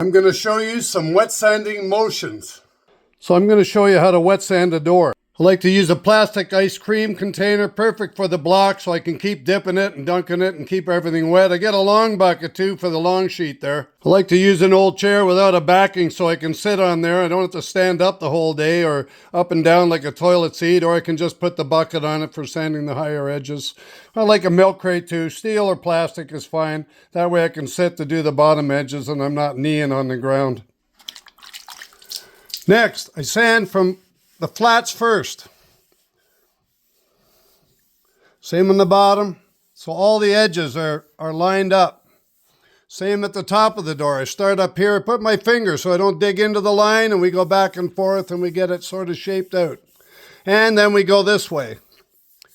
I'm going to show you some wet sanding motions. So I'm going to show you how to wet sand a door. I like to use a plastic ice cream container, perfect for the block, so I can keep dipping it and dunking it and keep everything wet. I get a long bucket too for the long sheet there. I like to use an old chair without a backing so I can sit on there. I don't have to stand up the whole day or up and down like a toilet seat, or I can just put the bucket on it for sanding the higher edges. I like a milk crate too. Steel or plastic is fine. That way I can sit to do the bottom edges and I'm not kneeing on the ground. Next, I sand from the flats first. Same on the bottom. So all the edges are lined up. Same at the top of the door. I start up here, I put my finger so I don't dig into the line, and we go back and forth and we get it sort of shaped out. And then we go this way.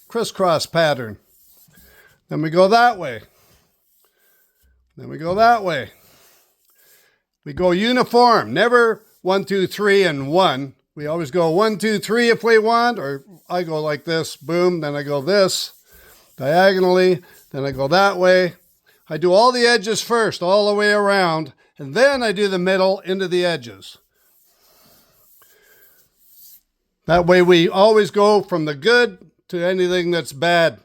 Crisscross pattern. Then we go that way. Then we go that way. We go uniform. Never 1, 2, 3, and 1. We always go 1, 2, 3 if we want, or I go like this, boom, then I go this, diagonally, then I go that way. I do all the edges first, all the way around, and then I do the middle into the edges. That way we always go from the good to anything that's bad.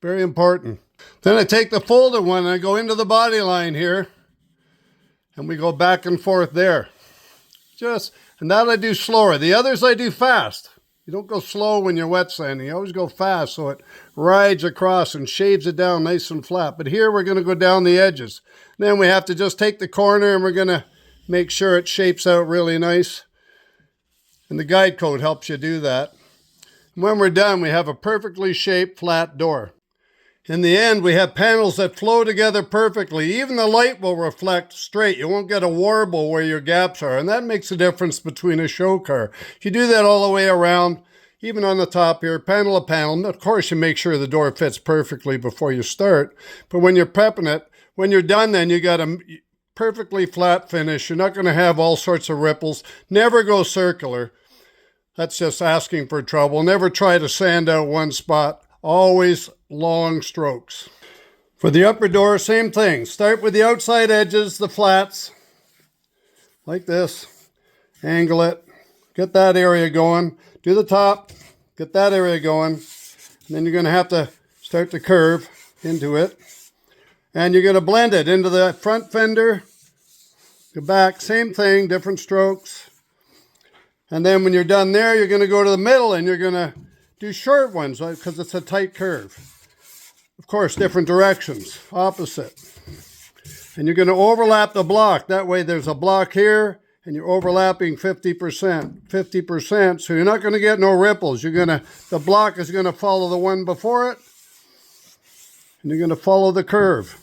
Very important. Then I take the folded one and I go into the body line here, and we go back and forth there. And that I do slower. The others I do fast. You don't go slow when you're wet sanding. You always go fast so it rides across and shaves it down nice and flat. But here we're going to go down the edges. Then we have to just take the corner and we're going to make sure it shapes out really nice. And the guide code helps you do that. And when we're done, we have a perfectly shaped flat door. In the end, we have panels that flow together perfectly. Even the light will reflect straight. You won't get a warble where your gaps are, and that makes a difference between a show car. If you do that all the way around, even on the top here, panel to panel, of course you make sure the door fits perfectly before you start. But when you're prepping it, when you're done then, you got a perfectly flat finish. You're not going to have all sorts of ripples. Never go circular. That's just asking for trouble. Never try to sand out one spot. Always long strokes. For the upper door, same thing. Start with the outside edges, the flats, like this. Angle it. Get that area going. Do the top. Get that area going. And then you're going to have to start to curve into it. And you're going to blend it into the front fender, the back, same thing, different strokes. And then when you're done there, you're going to go to the middle and you're going to do short ones because it's a tight curve. Of course, different directions, opposite. And you're going to overlap the block. That way there's a block here and you're overlapping 50%, so you're not going to get no ripples. The block is going to follow the one before it, and you're going to follow the curve.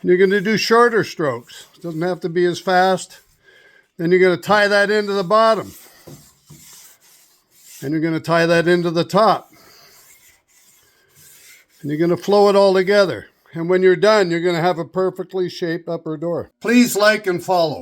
And you're going to do shorter strokes. It doesn't have to be as fast. Then you're going to tie that into the bottom. And you're going to tie that into the top. And you're going to flow it all together. And when you're done, you're going to have a perfectly shaped upper door. Please like and follow.